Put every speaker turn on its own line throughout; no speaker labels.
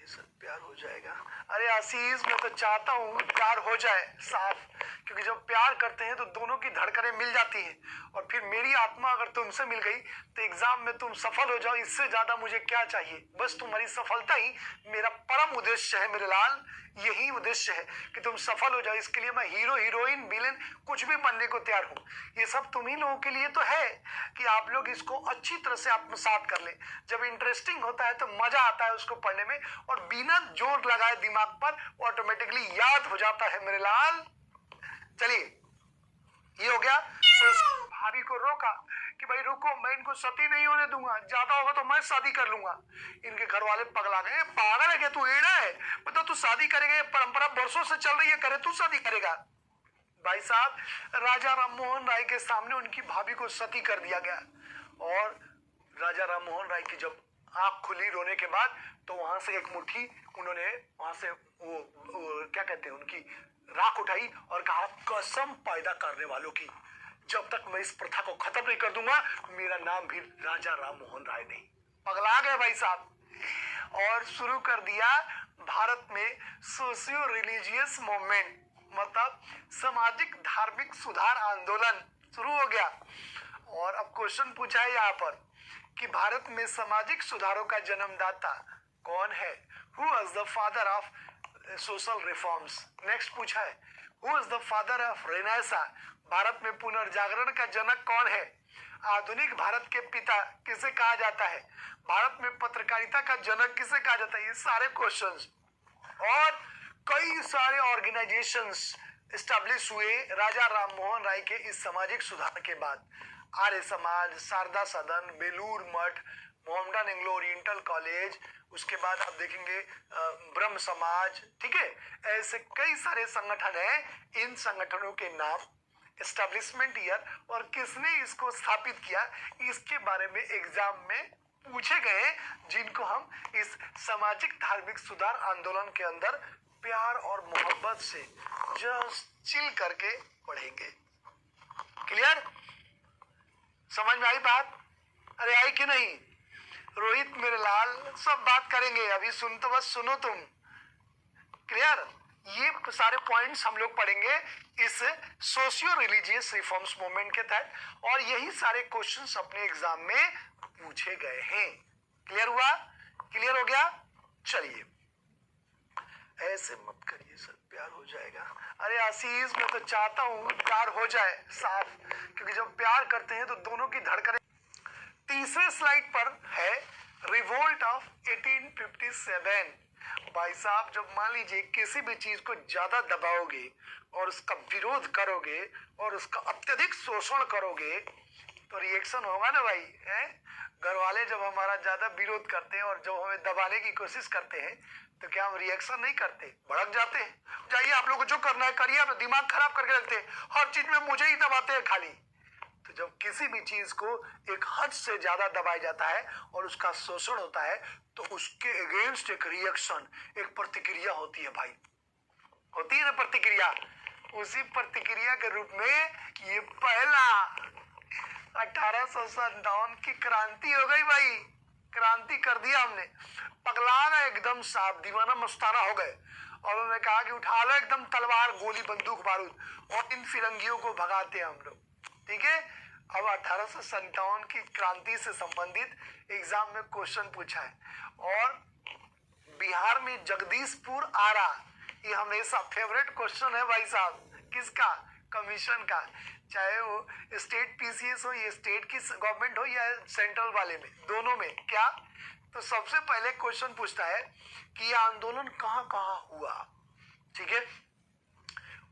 ये सब प्यार हो जाएगा। अरे आशीष, मैं तो चाहता हूँ प्यार हो जाए साफ, क्योंकि जब प्यार करते हैं तो दोनों की धड़कनें मिल जाती हैं, और फिर मेरी आत्मा अगर तुमसे मिल गई तो एग्जाम में तुम सफल हो जाओ। इससे ज्यादा मुझे क्या चाहिए? बस तुम्हारी सफलता ही मेरा परम उद्देश्य है मेरे लाल। यही उद्देश्य है कि तुम सफल हो जाओ। इसके लिए मैं हीरो, हीरोइन, विलेन कुछ भी बनने को तैयार हूँ। ये सब तुम ही लोगों के लिए तो है कि आप लोग इसको अच्छी तरह से आत्मसात कर ले। जब इंटरेस्टिंग होता है तो मजा आता है उसको पढ़ने में, और बिना जोर लगाए दिमाग पर ऑटोमेटिकली याद हो जाता है मेरे लाल। चलिए, ये हो गया। भाभी को रोका कि भाई रुको, मैं इनको सती नहीं होने दूंगा, ज्यादा होगा तो मैं शादी कर लूंगा। इनके घर वाले पगला गए, पागल है क्या तू? एड़ा है? मतलब तू शादी करेगा? परंपरा वर्षों से चल रही है, करे तू शादी करेगा? भाई साहब, राजा राममोहन राय के सामने उनकी भाभी को सती कर दिया गया, और राजा राममोहन राय की जब आंख खुली रोने के बाद, तो वहां से एक मुट्ठी उन्होंने वहां से वो क्या कहते हैं, उनकी राख उठाई और कहा, कसम पैदा करने वालों की, जब तक मैं इस प्रथा को खत्म नहीं कर दूंगा मेरा नाम भी राजा राममोहन राय नहीं। पगला गए भाई साहब, और शुरू कर दिया भारत में सोशियो रिलीजियस मूवमेंट, मतलब सामाजिक धार्मिक सुधार आंदोलन शुरू हो गया। और अब क्वेश्चन पूछा है यहाँ पर कि भारत में सामाजिक सुधारों का जन्मदाता कौन है? Who was the father of social reforms? Next पूछा है, who is the father of renaissance? Bharat में पुनर्जागरण का जनक कौन है? आधुनिक भारत के पिता किसे कहा जाता है? भारत में पत्रकारिता का जनक किसे कहा जाता है? ये सारे क्वेश्चंस और कई सारे ऑर्गेनाइजेशंस एस्टैब्लिश हुए राजा राममोहन राय के इस सामाजिक सुधार के बाद। आर्य समाज, शारदा सदन, Belur Math, Mohammedan Anglo oriental college, उसके बाद आप देखेंगे ब्रह्म समाज, ठीक है, ऐसे कई सारे संगठन हैं। इन संगठनों के नाम, एस्टैब्लिशमेंट ईयर और किसने इसको स्थापित किया, इसके बारे में एग्जाम में पूछे गए, जिनको हम इस सामाजिक धार्मिक सुधार आंदोलन के अंदर प्यार और मोहब्बत से जस्ट चिल करके पढ़ेंगे। क्लियर? समझ में आई बात? अरे आई कि नहीं? रोहित मेरे लाल, सब बात करेंगे, अभी सुन तो बस सुनो तुम। क्लियर? ये सारे पॉइंट्स हम लोग पढ़ेंगे इस सोशियो रिलीजियस रिफॉर्म्स मूवमेंट के तहत, और यही सारे क्वेश्चंस अपने एग्जाम में पूछे गए हैं। क्लियर हुआ? क्लियर हो गया? चलिए, ऐसे मत करिए सर, प्यार हो जाएगा। अरे आशीष, मैं तो चाहता हूँ प्यार हो जाए साफ, क्योंकि जब प्यार करते हैं तो दोनों की धड़कनें। तीसरे स्लाइड पर है रिवोल्ट ऑफ 1857। भाई साहब, जब मान लीजिए किसी भी चीज को ज्यादा दबाओगे और उसका विरोध करोगे और उसका अत्यधिक शोषण करोगे तो रिएक्शन होगा ना भाई, है? घर वाले जब हमारा ज्यादा विरोध करते हैं और जब हमें दबाने की कोशिश करते हैं तो क्या हम रिएक्शन नहीं करते, भड़क जाते हैं? जाइए, आप लोगों को जो करना है करिए, आप दिमाग खराब करके रखते हैं, हर चीज में मुझे ही दबाते हैं खाली। तो जब किसी भी चीज को एक हद से ज्यादा दबाया जाता है और उसका शोषण होता है तो उसके अगेंस्ट एक रिएक्शन, एक प्रतिक्रिया होती है भाई, होती है ना प्रतिक्रिया। उसी प्रतिक्रिया के रूप में ये पहला 1857 की क्रांति हो गई भाई, क्रांति कर दिया हमने। पगला गए एकदम, साहब दीवाना मस्ताना हो गए, और उन्होंने कहा कि उठा लो एकदम तलवार, गोली, बंदूक, बारूद, और इन फिरंगियों को भगाते हैं हम लोग। ठीक है, अब 1857 की क्रांति से संबंधित एग्जाम में क्वेश्चन पूछा है, और बिहार में जगदीशपुर आरा, ये हमेशा फेवरेट क्वेश्चन है भाई साहब। किसका? कमीशन का, चाहे वो स्टेट पीसीएस हो, ये स्टेट की गवर्नमेंट हो या सेंट्रल वाले में, दोनों में। क्या? तो सबसे पहले क्वेश्चन पूछता है कि यह आंदोलन कहां कहां हुआ, ठीक है,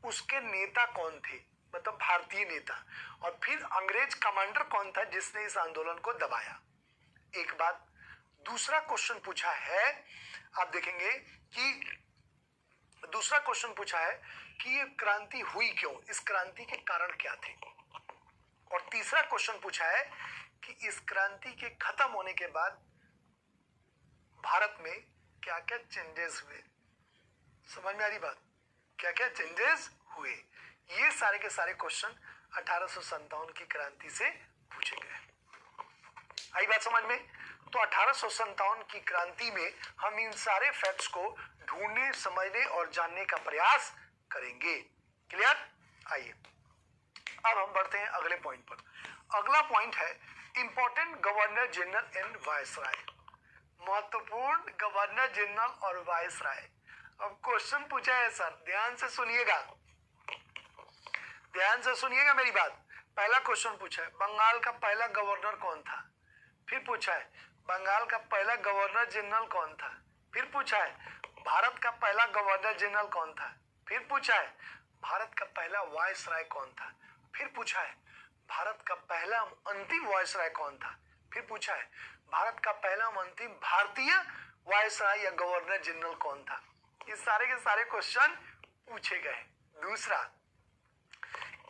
उसके नेता कौन थे, मतलब भारतीय नेता, और फिर अंग्रेज कमांडर कौन था जिसने इस आंदोलन को दबाया। एक बात। दूसरा क्वेश्चन पूछा है, आप देखेंगे कि दूसरा क्वेश्चन पूछा है कि ये क्रांति हुई क्यों, इस क्रांति के कारण क्या थे। और तीसरा क्वेश्चन पूछा है कि इस क्रांति के खत्म होने के बाद भारत में क्या क्या चेंजेस हुए। समझ में आ रही बात? क्या क्या चेंजेस हुए, ये सारे के सारे क्वेश्चन 1857 की क्रांति से पूछे गए। आई बात समझ में? तो 1857 की क्रांति में हम इन सारे फैक्ट्स को ढूंढने, समझने और जानने का प्रयास करेंगे। क्लियर? आइए अब हम बढ़ते हैं अगले पॉइंट पर। अगला पॉइंट है important governor general and viceroy. महत्वपूर्ण गवर्नर जनरल और वायसराय। अब क्वेश्चन पूछा है सर, ध्यान से सुनिएगा, ध्यान से सुनिएगा मेरी बात। पहला क्वेश्चन पूछा है बंगाल का पहला गवर्नर कौन था। फिर पूछा है बंगाल का पहला गवर्नर जनरल कौन था। फिर पूछा है भारत का पहला गवर्नर जनरल कौन था। फिर पूछा है भारत का पहला वायसराय कौन था। फिर पूछा है भारत का पहला अंतिम वायसराय कौन था। फिर पूछा है भारत का पहला अंतिम भारतीय वायसराय या गवर्नर जनरल कौन था। ये सारे के सारे क्वेश्चन पूछे गए। दूसरा,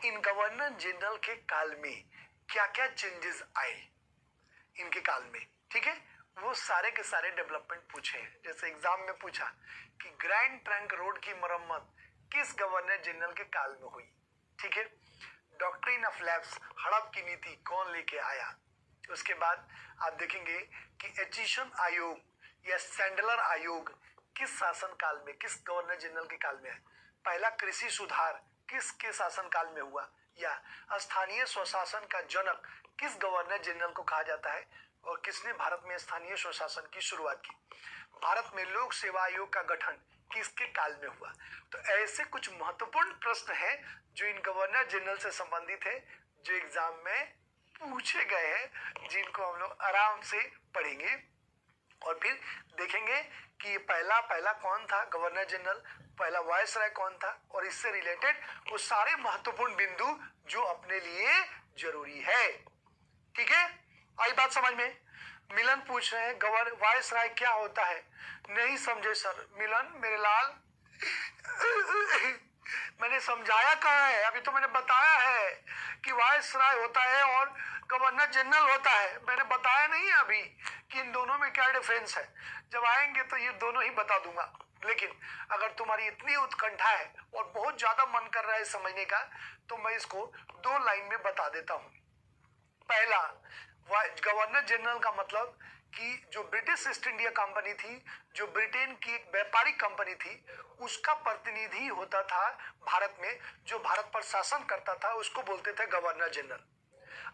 इन गवर्नर जनरल के काल में क्या क्या चेंजेस आए इनके काल में, ठीक है, वो सारे के सारे डेवलपमेंट पूछे हैं। जैसे एग्जाम में पूछा कि ग्रैंड ट्रंक रोड की मरम्मत किस गवर्नर जनरल के काल में हुई, ठीक है। डॉक्ट्रिन ऑफ लैप्स, हड़प की नीति कौन लेके आया। उसके बाद आप देखेंगे कि एचिशन आयोग या सैंडलर आयोग किस शासन काल में, किस गवर्नर जनरल के काल में है। पहला कृषि सुधार किसके शासन काल में हुआ, या स्थानीय स्वशासन का जनक किस गवर्नर जनरल को कहा जाता है और किसने भारत में स्थानीय स्वशासन की शुरुआत की। भारत में लोक सेवा आयोग का गठन किसके काल में हुआ। तो ऐसे कुछ महत्वपूर्ण प्रश्न हैं जो इन गवर्नर जनरल से संबंधित है, जो एग्जाम में पूछे गए हैं, जिनको हम लोग आराम से पढ़ेंगे और फिर देखेंगे कि पहला पहला कौन था गवर्नर जनरल, पहला वायसराय कौन था, और इससे रिलेटेड वो सारे महत्वपूर्ण बिंदु जो अपने लिए जरूरी है। ठीक है, आई बात समझ में। मिलन पूछ रहे हैं वायसराय क्या होता है। नहीं समझे सर। मिलन मेरे लाल मैंने समझाया कहाँ है, अभी तो मैंने बताया है कि वायसराय होता है और गवर्नर जनरल होता है। मैंने बताया नहीं है अभी कि इन दोनों में क्या डिफरेंस है। जब आएंगे तो ये दोनों ही बता दूंगा। लेकिन अगर तुम्हारी इतनी उत्कंठा है और बहुत ज्यादा मन कर रहा है समझने का, तो मैं इसको 2 लाइन में बता देता हूं। पहला, गवर्नर जनरल का मतलब कि जो ब्रिटिश ईस्ट इंडिया कंपनी थी, जो ब्रिटेन की एक व्यापारिक कंपनी थी, उसका प्रतिनिधि होता था भारत में, जो भारत पर शासन करता था, उसको बोलते थे गवर्नर जनरल।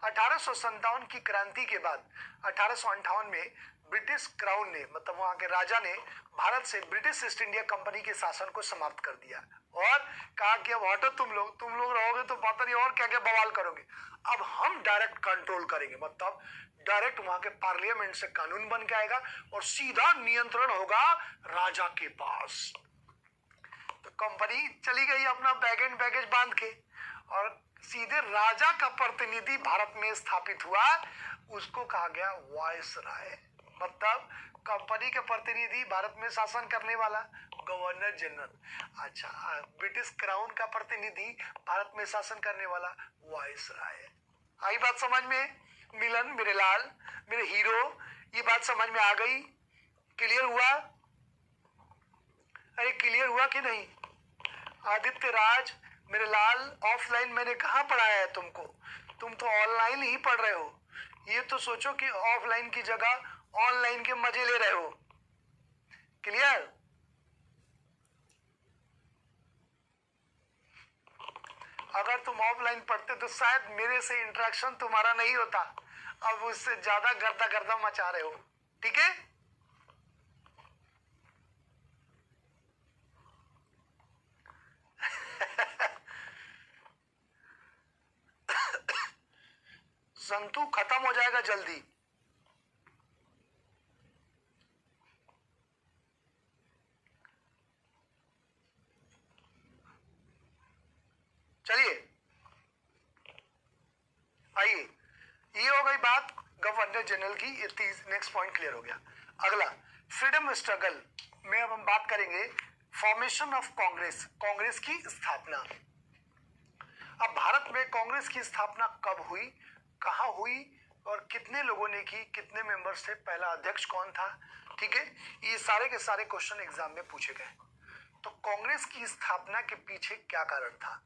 1857 की क्रांति के बाद 1858 में ब्रिटिश क्राउन ने, मतलब वहां के राजा ने, भारत से ब्रिटिश ईस्ट इंडिया कंपनी के शासन को समाप्त कर दिया और कहा कि अब हटो तुम लोग रहोगे तो पता नहीं और क्या क्या बवाल करोगे, अब हम डायरेक्ट कंट्रोल करेंगे। मतलब डायरेक्ट वहां के पार्लियामेंट से कानून बन के आएगा और सीधा नियंत्रण होगा राजा के पास। तो कंपनी चली गई अपना बैग एंड बैगेज बांध के और सीधे राजा का प्रतिनिधि भारत में स्थापित हुआ, उसको कहा गया वायसराय। मतलब कंपनी के प्रतिनिधि भारत में शासन करने वाला गवर्नर जनरल। अच्छा, ब्रिटिश क्राउन का प्रतिनिधि भारत में शासन करने वाला वायसराय। आई बात समझ में। मिलन मेरे लाल, मेरे हीरो, ये बात समझ में आ गई? क्लियर हुआ? अरे क्लियर हुआ कि नहीं? आदित्य राज मेरे लाल, ऑफलाइन मैंने कहाँ पढ़ाया है तुमको, तुम तो ऑनलाइन ही पढ़ रहे हो। ये तो सोचो कि ऑफलाइन की जगह ऑनलाइन के मजे ले रहे हो। क्लियर? अगर तुम ऑफलाइन पढ़ते तो शायद मेरे से इंटरेक्शन तुम्हारा नहीं होता, अब उससे ज्यादा गर्दा गर्दा मचा रहे हो। ठीक है, संतु खत्म हो जाएगा जल्दी। चलिए आइए, ये हो गई बात गवर्नर जनरल की। नेक्स्ट पॉइंट क्लियर हो गया। अगला, फ्रीडम स्ट्रगल में अब हम बात करेंगे फॉर्मेशन ऑफ कांग्रेस, कांग्रेस की स्थापना। अब भारत में कांग्रेस की स्थापना कब हुई, कहां हुई और कितने लोगों ने की, कितने मेंबर्स थे, पहला अध्यक्ष कौन था। ठीक है, ये सारे के सारे क्वेश्चन एग्जाम में पूछे गए। तो कांग्रेस की स्थापना के पीछे क्या कारण था,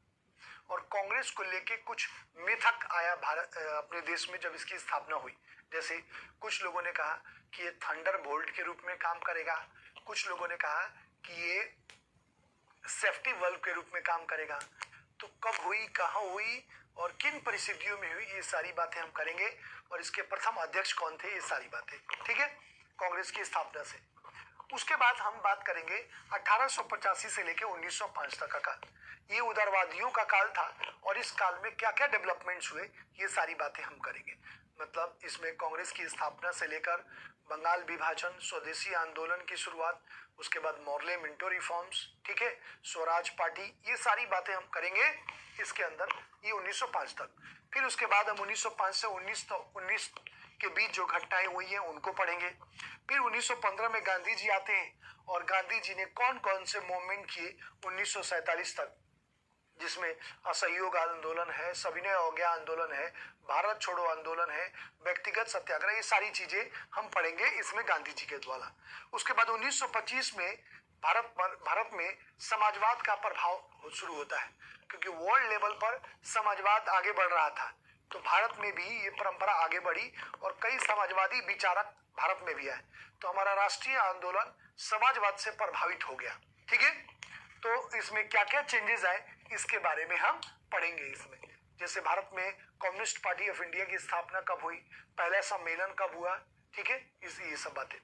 और कांग्रेस को लेके कुछ मिथक आया भारत अपने देश में जब इसकी स्थापना हुई। जैसे कुछ लोगों ने कहा कि ये थंडर बोल्ट के रूप में काम करेगा, कुछ लोगों ने कहा कि ये सेफ्टी वल्व के रूप में काम करेगा। तो कब हुई, कहाँ हुई और किन परिस्थितियों में हुई, ये सारी बातें हम करेंगे। और इसके प्रथम अध्यक्ष कौन थे, ये सारी बातें, ठीक है, कांग्रेस की स्थापना से। उसके बाद हम बात करेंगे 1885 से लेकर 1905 तक का काल। ये उदारवादियों का काल था और इस काल में क्या क्या डेवलपमेंट्स हुए, ये सारी बातें हम करेंगे। मतलब इसमें कांग्रेस की स्थापना से लेकर बंगाल विभाजन, स्वदेशी आंदोलन की शुरुआत, उसके बाद मोर्ले मिंटो रिफॉर्म्स, ठीक है, स्वराज पार्टी, ये सारी बातें हम करेंगे इसके अंदर, ये 1905 तक। फिर उसके बाद हम 1905 से 1919 के बीच जो घटनाएं हुई हैं उनको पढ़ेंगे। फिर 1915 में गांधी जी आते हैं और गांधी जी ने कौन कौन से मूवमेंट किए 1947 तक, जिसमें असहयोग आंदोलन है, सविनय अवज्ञा आंदोलन है, भारत छोड़ो आंदोलन है, व्यक्तिगत सत्याग्रह, ये सारी चीजें हम पढ़ेंगे इसमें गांधी जी के द्वारा। उसके बाद 1925 में भारत में समाजवाद का प्रभाव शुरू होता है, क्योंकि वर्ल्ड लेवल पर समाजवाद आगे बढ़ रहा था, तो भारत में भी ये परंपरा आगे बढ़ी और कई समाजवादी विचारक भारत में भी आए, तो हमारा राष्ट्रीय आंदोलन समाजवाद से प्रभावित हो गया, ठीक है। तो इसमें क्या क्या चेंजेस आए इसके बारे में हम पढ़ेंगे इसमें। जैसे भारत में कम्युनिस्ट पार्टी ऑफ इंडिया की स्थापना कब हुई, पहला सम्मेलन कब हुआ, ठीक है, ये सब बातें।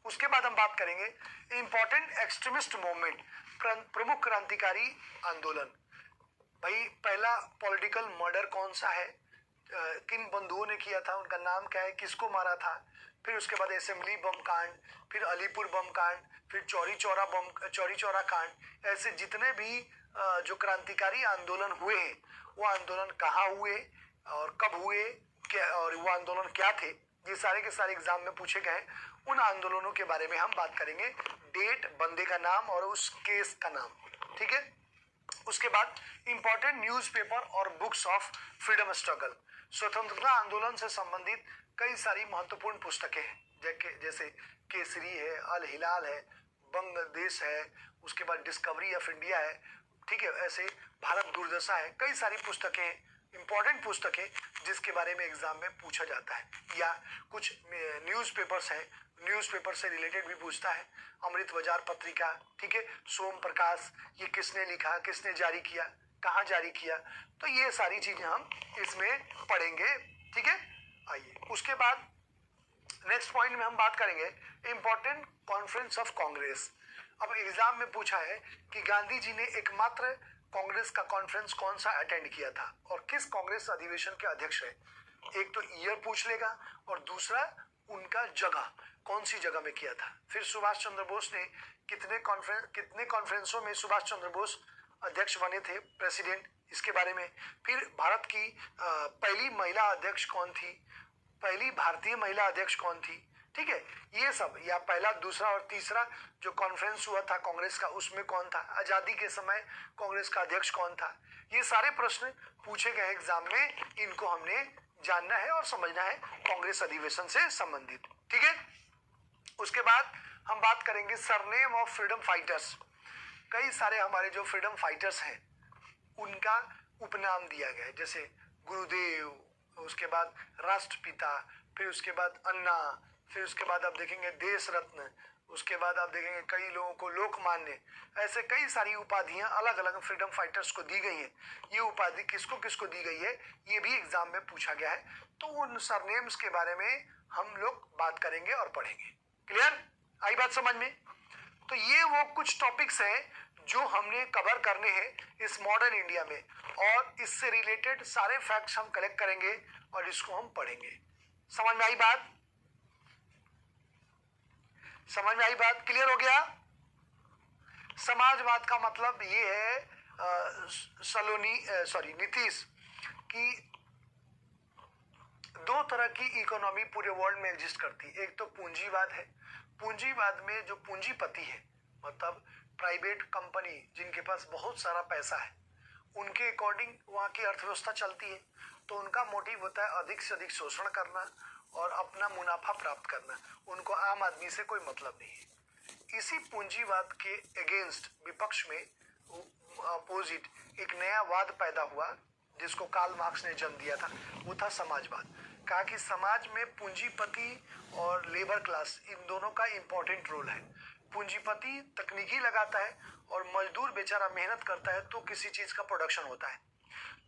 उसके बाद हम बात करेंगे इंपॉर्टेंट एक्सट्रीमिस्ट मूवमेंट, प्रमुख क्रांतिकारी आंदोलन। भाई पहला पॉलिटिकल मर्डर कौन सा है, किन बंधुओं ने किया था, उनका नाम क्या है, किसको मारा था। फिर उसके बाद असेंबली बम कांड, फिर अलीपुर बम कांड, फिर चौरी चौरा कांड, ऐसे जितने भी जो क्रांतिकारी आंदोलन हुए हैं वो आंदोलन कहाँ हुए और कब हुए, क्या और वो आंदोलन क्या थे, ये सारे के सारे एग्जाम में पूछे गए। उन आंदोलनों के बारे में हम बात करेंगे, डेट, बंदे का नाम और उस केस का नाम, ठीक है। उसके बाद इंपॉर्टेंट न्यूज़पेपर और बुक्स ऑफ फ्रीडम स्ट्रगल, स्वतंत्रता आंदोलन से संबंधित कई सारी महत्वपूर्ण पुस्तकें हैं, जैसे केसरी है, अल हिलाल है, बंग देश है, उसके बाद डिस्कवरी ऑफ इंडिया है, ठीक है, ऐसे भारत दुर्दशा है, कई सारी पुस्तकें, इंपॉर्टेंट पुस्तकें जिसके बारे में एग्जाम में पूछा जाता है। या कुछ न्यूज़पेपर्स हैं, न्यूज़पेपर से रिलेटेड भी पूछता है, अमृत बाजार पत्रिका, ठीक है, सोम प्रकाश, ये किसने लिखा, किसने जारी किया, कहाँ जारी किया, तो ये सारी चीजें हम इसमें पढ़ेंगे, ठीक है। आइए उसके बाद नेक्स्ट पॉइंट में हम बात करेंगे इंपॉर्टेंट कॉन्फ्रेंस ऑफ कांग्रेस। अब एग्जाम में पूछा है कि गांधी जी ने एकमात्र कांग्रेस का कॉन्फ्रेंस कौन सा अटेंड किया था और किस कांग्रेस अधिवेशन के अध्यक्ष है। एक तो ईयर पूछ लेगा और दूसरा उनका जगह, कौन सी जगह में किया था। फिर सुभाष चंद्र बोस ने कितने कॉन्फ्रेंसों में सुभाष चंद्र बोस अध्यक्ष बने थे, प्रेसिडेंट, इसके बारे में। फिर भारत की पहली महिला अध्यक्ष कौन थी, पहली भारतीय महिला अध्यक्ष कौन थी, ठीक है, ये सब, या पहला, दूसरा और तीसरा जो कॉन्फ्रेंस हुआ था कांग्रेस का उसमें कौन था, आजादी के समय कांग्रेस का अध्यक्ष कौन था, ये सारे प्रश्न पूछे गए एग्जाम में, इनको हमने जानना है और समझना है कांग्रेस अधिवेशन से संबंधित, ठीक है। उसके बाद हम बात करेंगे सरनेम ऑफ फ्रीडम फाइटर्स। कई सारे हमारे जो फ्रीडम फाइटर्स हैं उनका उपनाम दिया गया है, जैसे गुरुदेव, उसके बाद राष्ट्रपिता, फिर उसके बाद अन्ना, फिर उसके बाद आप देखेंगे देश रत्न, उसके बाद आप देखेंगे कई लोगों को लोकमान्य, ऐसे कई सारी उपाधियां अलग अलग फ्रीडम फाइटर्स को दी गई हैं। ये उपाधि किसको किसको दी गई है ये भी एग्जाम में पूछा गया है, तो उन सरनेम्स के बारे में हम लोग बात करेंगे और पढ़ेंगे। क्लियर, आई बात समझ में। तो ये वो कुछ टॉपिक्स हैं जो हमने कवर करने हैं इस मॉडर्न इंडिया में, और इससे रिलेटेड सारे फैक्ट्स हम कलेक्ट करेंगे और इसको हम पढ़ेंगे। समझ में आई बात, समझ में आई बात, क्लियर हो गया। समाजवाद का मतलब ये है नीतीश की दो तरह की इकोनॉमी पूरे वर्ल्ड में एग्जिस्ट करती है। एक तो पूंजीवाद है, पूंजीवाद में जो पूंजीपति है, मतलब प्राइवेट कंपनी जिनके पास बहुत सारा पैसा है, उनके अकॉर्डिंग वहाँ की अर्थव्यवस्था चलती है, तो उनका मोटिव होता है अधिक से अधिक शोषण करना और अपना मुनाफा प्राप्त करना, उनको आम आदमी से कोई मतलब नहीं है। इसी पूंजीवाद के अगेंस्ट, विपक्ष में अपोजिट एक नया वाद पैदा हुआ जिसको कार्ल मार्क्स ने जन्म दिया था, वो था समाजवाद। कहा कि समाज में पूंजीपति और लेबर क्लास इन दोनों का इंपॉर्टेंट रोल है। पूंजीपति तकनीकी लगाता है और मजदूर बेचारा मेहनत करता है तो किसी चीज का प्रोडक्शन होता है।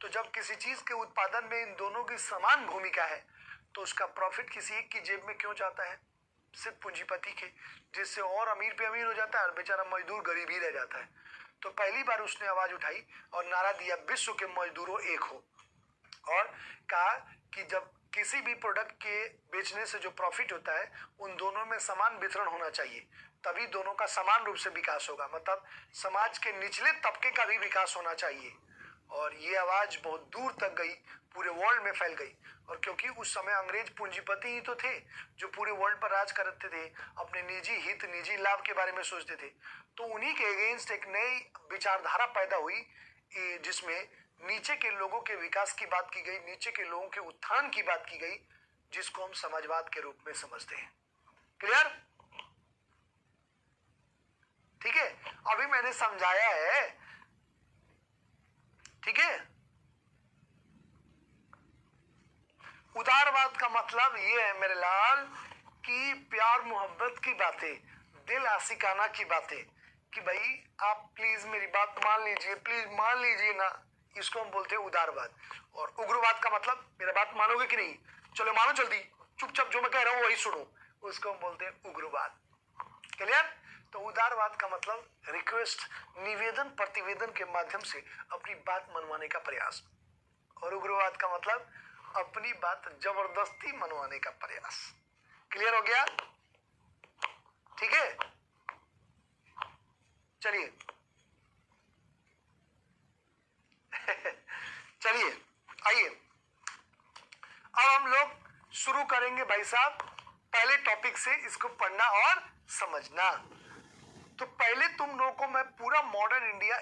तो जब किसी चीज के उत्पादन में इन दोनों की समान भूमिका है तो उसका प्रॉफिट किसी एक की जेब में क्यों जाता है? सिर्फ पूंजीपति के, जिससे और अमीर पे अमीर हो जाता है और बेचारा मजदूर गरीब ही रह जाता है। तो पहली बार उसने आवाज उठाई और नारा दिया, विश्व के मजदूरों एक हो। और कहा कि जब किसी भी प्रोडक्ट के बेचने से जो प्रॉफिट होता है उन दोनों में समान वितरण होना चाहिए, तभी दोनों का समान रूप से विकास होगा। मतलब समाज के निचले तबके का भी विकास होना चाहिए। और ये आवाज बहुत दूर तक गई, पूरे वर्ल्ड में फैल गई। और क्योंकि उस समय अंग्रेज पूंजीपति ही तो थे जो पूरे वर्ल्ड पर राज करते थे, अपने निजी हित निजी लाभ के बारे में सोचते थे, तो उन्हीं के अगेंस्ट एक नई विचारधारा पैदा हुई जिसमें नीचे के लोगों के विकास की बात की गई, नीचे के लोगों के उत्थान की बात की गई, जिसको हम समाजवाद के रूप में समझते हैं। क्लियर? ठीक है, अभी मैंने समझाया है। ठीक है, उदारवाद का मतलब ये है मेरे लाल कि प्यार मोहब्बत की बातें, दिल आशिकाना की बातें, कि भाई आप प्लीज मेरी बात मान लीजिए, प्लीज मान लीजिए ना, इसको हम बोलते हैं उदारवाद। और उग्रवाद का मतलब मेरा बात मानोगे कि नहीं, चलो मानो जल्दी, चुपचाप जो मैं कह रहा हूं वही सुनो, उसको हम बोलते हैं उग्रवाद। क्लियर? तो उदारवाद का मतलब रिक्वेस्ट, निवेदन प्रतिवेदन के माध्यम से अपनी बात मनवाने का प्रयास। और उग्रवाद का मतलब अपनी बात जबरदस्ती मनवाने का प्रयास। क्लियर हो गया? ठीक है, चलिए चलिए आइए अब हम लोग शुरू करेंगे भाई साहब पहले टॉपिक से, इसको पढ़ना और समझना। तो पहले तुम लोगों को मैं पूरा मॉडर्न इंडिया